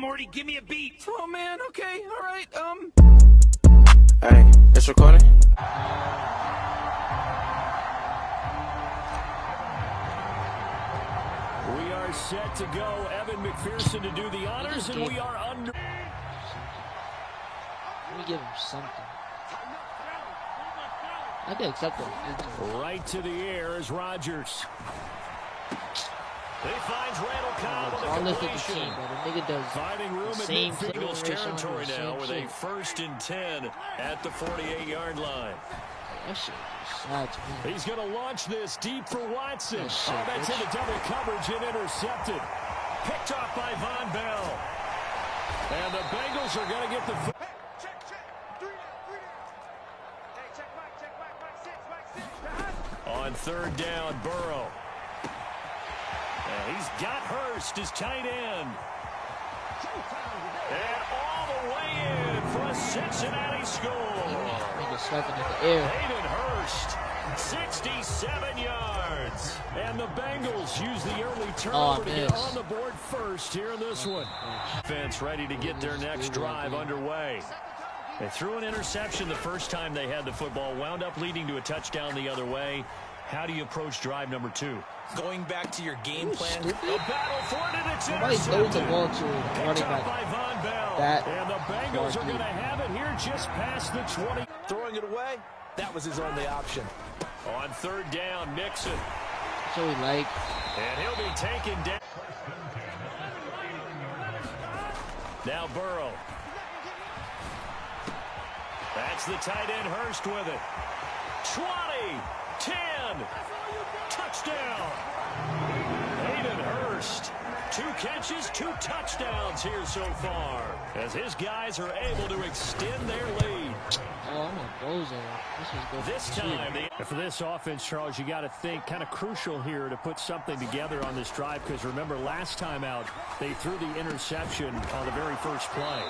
Morty, give me a beat. Oh man, okay, all right. Hey, it's recording. We are set to go. Evan McPherson to do the honors, and we are under. Let me give him something. I can accept it. Right to the air is Rodgers. He finds Randall Cobb with a completion. Finding room in Eagles territory now with a 1st and 10 at the 48-yard line. He's going to launch this deep for Watson. Oh, that's into double coverage and intercepted. Picked off by Von Bell. And the Bengals are going to get the... On 3rd down, Burrow. And he's got Hurst, his tight end. And all the way in for a Cincinnati score. Hayden Hurst, 67 yards. And the Bengals use the early turnover to get on the board first here in this one. Defense ready to get their next drive underway. They threw an interception the first time they had the football, wound up leading to a touchdown the other way. How do you approach drive number 2? Going back to your game plan. A battle for it, and it's intercepted. Throws the ball to running back. By Von Bell. And the Bengals are going to have it here just past the 20. Throwing it away, that was his only option. On 3rd down, Mixon. That's what we like. And he'll be taken down. Now Burrow. That's the tight end Hurst with it. 20, 10, touchdown. Hayden Hurst. 2 catches, 2 touchdowns here so far, as his guys are able to extend their lead. Oh, I'm a bozo. This time, for this offense, Charles, you got to think kind of crucial here to put something together on this drive, because remember, last time out, they threw the interception on the very first play.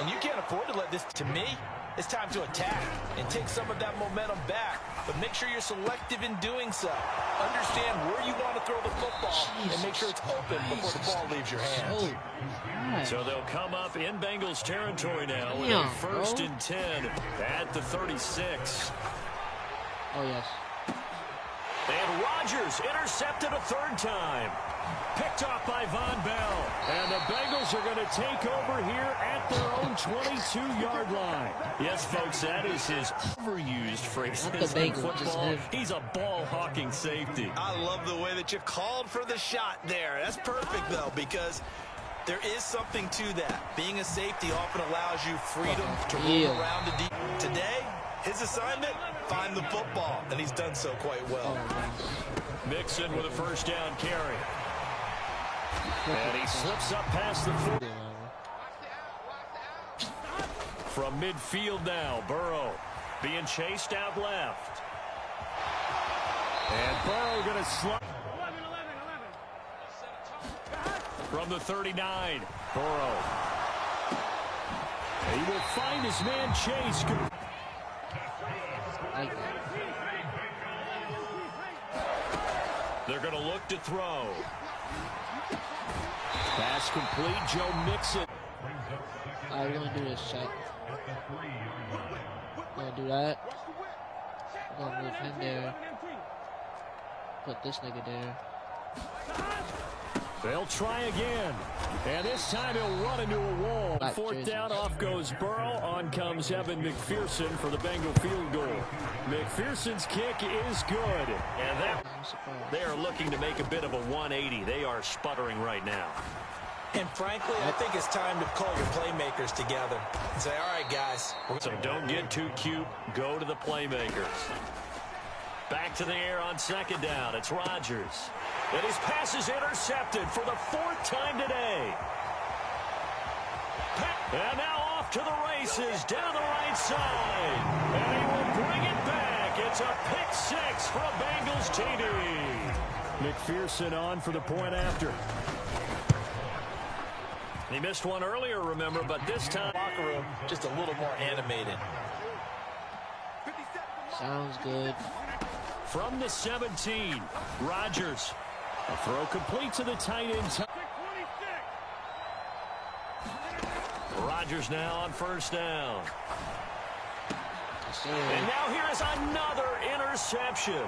And you can't afford to let this, to me, it's time to attack and take some of that momentum back, but make sure you're selective in doing so. Understand where you want to throw the football and make sure it's open before the ball leaves your hands. So they'll come up in Bengals territory now with a 1st and 10 at the 36. Oh, yes. And Rodgers intercepted a 3rd time. Picked off by Von Bell. And the Bengals are going to take over here at their own 22-yard line. Yes, folks, that is his overused phrase in football. He's a ball-hawking safety. I love the way that you called for the shot there. That's perfect, though, because there is something to that. Being a safety often allows you freedom to roam around the deep. Today, his assignment, find the football, and he's done so quite well. Mixon with a 1st down carry. And he slips up past the 40. From midfield now, Burrow being chased out left. And Burrow going to slide. From the 39, Burrow. He will find his man Chase. They're going to look to throw. Pass complete, Joe Mixon. We're going to do this check. We're going to do that. We're going to move him there. Put this nigga there. They'll try again. And this time he'll run into a wall. 4th down, off goes Burrow. On comes Evan McPherson for the Bengal field goal. McPherson's kick is good. And they are looking to make a bit of a 180. They are sputtering right now. And frankly, I think it's time to call your playmakers together and say, all right, guys. So don't get too cute. Go to the playmakers. Back to the air on 2nd down. It's Rodgers. And his pass is intercepted for the 4th time today. And now off to the races down the right side. And he will bring it back. It's a pick 6 for a Bengals TD. McPherson on for the point after. He missed one earlier, remember, but this time locker room just a little more animated. Sounds good. From the 17, Rodgers. A throw complete to the tight end. Rodgers now on first down. And now here is another interception.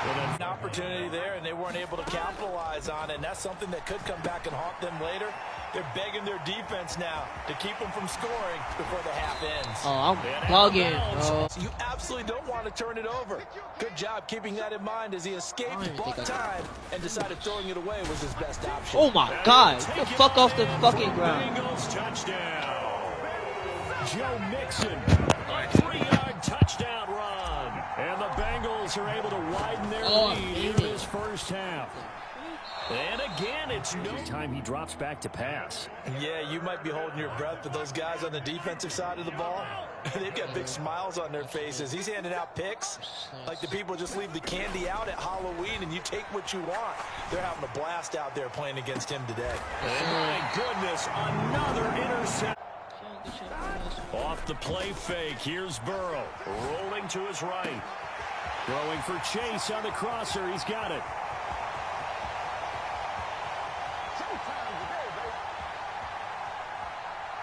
An opportunity there, and they weren't able to capitalize on it, and that's something that could come back and haunt them later. They're begging their defense now to keep them from scoring before the half ends. Oh, I'm bugging, bro. So you absolutely don't want to turn it over. Good job keeping that in mind as he escaped, bought time, and decided throwing it away was his best option. Oh my God! Get the fuck off the fucking ground. Bengals touchdown. Joe Mixon, a 3-yard touchdown run. And the Bengals are able to widen their lead in this first half. And again, it's no time he drops back to pass. Yeah, you might be holding your breath, but those guys on the defensive side of the ball, they've got big smiles on their faces. He's handing out picks like the people just leave the candy out at Halloween and you take what you want. They're having a blast out there playing against him today. And my goodness, another interception. Off the play fake, here's Burrow, rolling to his right. Throwing for Chase on the crosser, he's got it.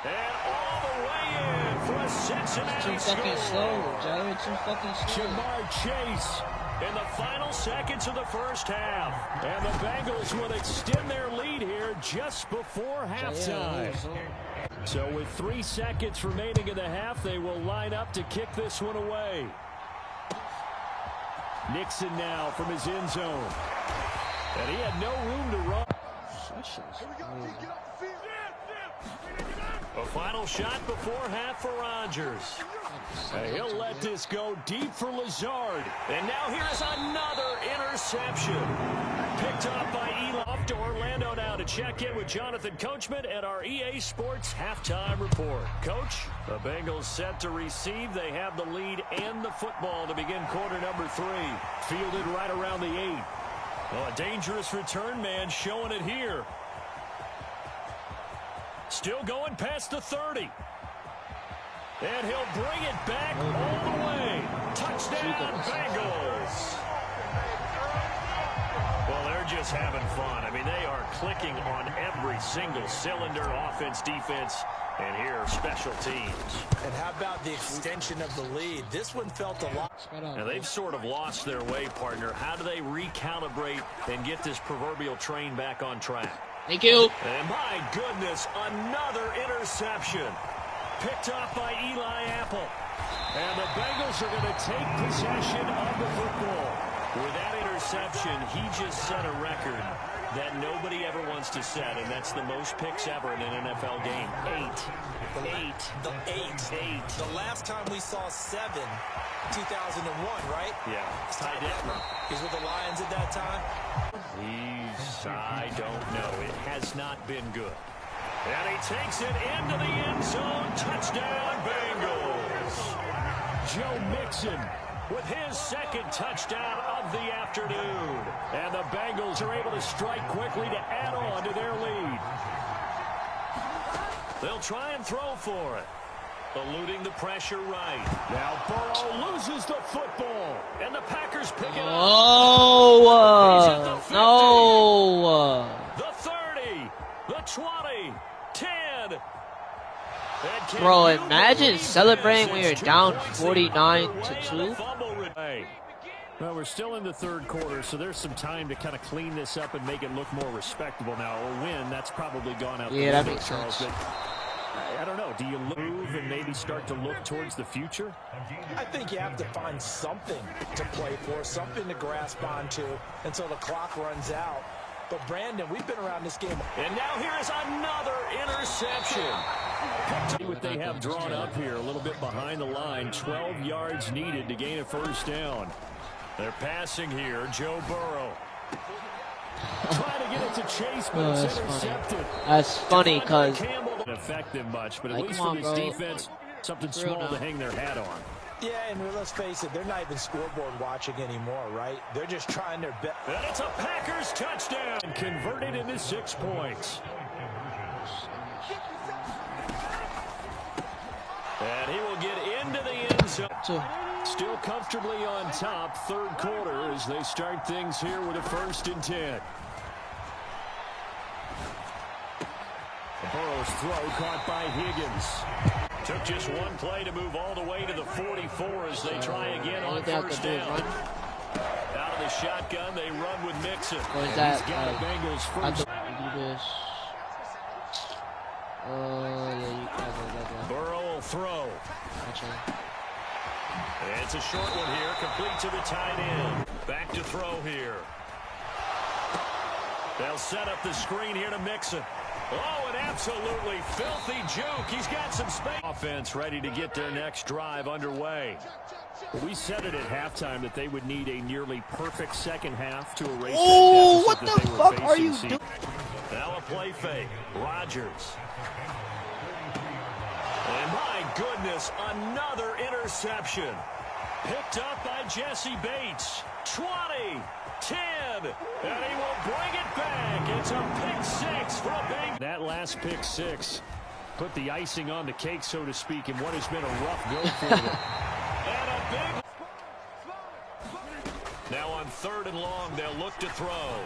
And all the way in for a Cincinnati Too fucking slow, Jared. Too fucking slow. Jamar Chase in the final seconds of the first half. And the Bengals will extend their lead here just before halftime. So with 3 seconds remaining in the half, they will line up to kick this one away. Nixon now from his end zone. And he had no room to run. A final shot before half for Rodgers. He'll let this go deep for Lazard. And now here is another interception. Picked up by Eli. Off to Orlando now to check in with Jonathan Coachman at our EA Sports Halftime Report. Coach, the Bengals set to receive. They have the lead and the football to begin quarter number 3. Fielded right around the 8. Well, a dangerous return man showing it here. Still going past the 30. And he'll bring it back all the way. Touchdown, Bengals. Well, they're just having fun. I mean, they are clicking on every single cylinder, offense, defense, and here, special teams. And how about the extension of the lead? This one felt a lot. Now, they've sort of lost their way, partner. How do they recalibrate and get this proverbial train back on track? Thank you. And my goodness, another interception. Picked off by Eli Apple. And the Bengals are going to take possession of the football. With that interception, he just set a record that nobody ever wants to set, and that's the most picks ever in an NFL game. 8. The last time we saw 7, 2001, right? Yeah. Ty Detmer. He's with the Lions at that time. I don't know. It has not been good. And he takes it into the end zone. Touchdown, Bengals. Joe Mixon with his second touchdown of the afternoon. And the Bengals are able to strike quickly to add on to their lead. They'll try and throw for it. Eluding the pressure right. Now Burrow loses the football. And the Packers pick it up. No. No. The 30. The 20. 10. Bro, imagine celebrating when you're down 49-2. Well, we're still in the third quarter, so there's some time to kind of clean this up and make it look more respectable. Now, a win, that's probably gone out. Yeah, that makes sense. But I don't know. Do you move and maybe start to look towards the future? I think you have to find something to play for, something to grasp onto until the clock runs out. But, Brandon, we've been around this game. And now here is another interception. See what they have drawn up here, a little bit behind the line. 12 yards needed to gain a first down. They're passing here. Joe Burrow. Trying to get it to Chase, but it's intercepted. Funny. That's funny because it didn't affect them much, but at least for this defense, something small to hang their hat on. Yeah, and let's face it, they're not even scoreboard watching anymore, right? They're just trying their best. And it's a Packers touchdown, converted into 6 points. And he will get into the end zone. Still comfortably on top, third quarter, as they start things here with a 1st and 10. Burrow's throw caught by Higgins. Took just one play to move all the way to the 44 as they try again on first down. Out of the shotgun, they run with Mixon. He's got a Bengals first. Do this. Yeah, you go. Burrow will throw. Gotcha. It's a short one here, complete to the tight end. Back to throw here. They'll set up the screen here to Mixon. Oh, an absolutely filthy juke. He's got some space. Offense ready to get their next drive underway. We said it at halftime that they would need a nearly perfect second half to erase that deficit what that the they fuck were are you facing. doing? Now a play fake. Rodgers. And my goodness, another interception. Picked up by Jesse Bates. 20, 10, and he will bring it back. It's a pick six for a big. That last pick six put the icing on the cake, so to speak, in what has been a rough go for them. And a big. Now on 3rd and long, they'll look to throw.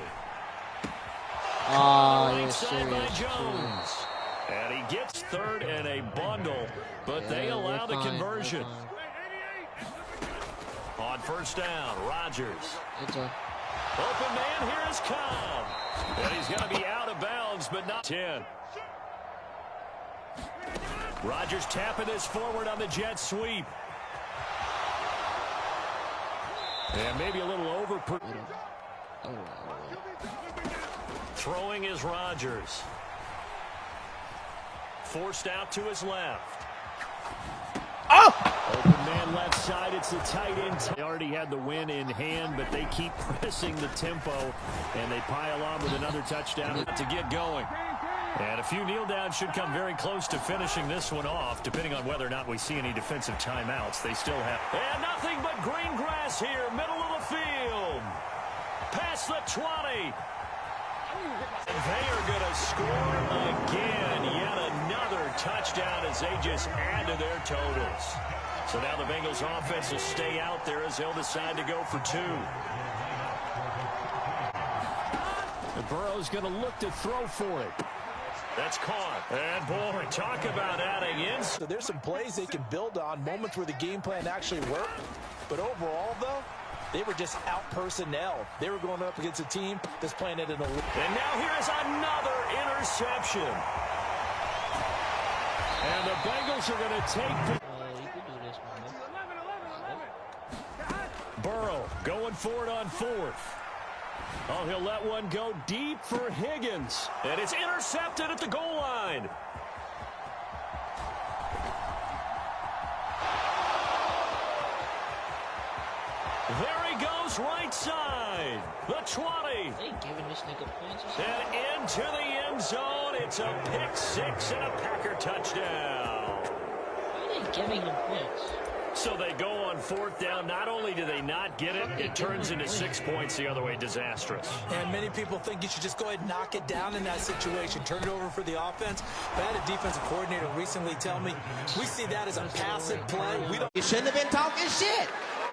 You're Side by serious. Jones. And he gets 3rd and a bundle, but they allow the conversion. On first down, Rodgers. Open man, here is Cobb. And he's going to be out of bounds, but not 10. Rodgers tapping this forward on the jet sweep. And maybe a little over. Throwing is Rodgers. Forced out to his left. Open man left side. It's the tight end. They already had the win in hand, but they keep pressing the tempo, and they pile on with another touchdown to get going. And a few kneel downs should come very close to finishing this one off, depending on whether or not we see any defensive timeouts. They still have. And nothing but green grass here, middle of the field. Past the 20. And they are going to score again. Yet another touchdown as they just add to their totals. So now the Bengals offense will stay out there as they'll decide to go for 2. And Burrow's going to look to throw for it. That's caught. And boy, talk about adding in. So there's some plays they can build on, moments where the game plan actually worked. But overall, though, they were just out personnel. They were going up against a team that's playing it in a... And now here's another interception. And the Bengals are going to take... You can do this, man. Burrow going for it on 4th. Oh, he'll let one go deep for Higgins. And it's intercepted at the goal line. There he goes, right side. The 20. They giving this nigga points or something? And into the end zone. It's a pick six and a Packer touchdown. Why are they giving him points? So they go on 4th down. Not only do they not get it, it turns into 6 points the other way. Disastrous. And many people think you should just go ahead and knock it down in that situation. Turn it over for the offense. But I had a defensive coordinator recently tell me, we see that as a passive play. We don't. You shouldn't have been talking shit.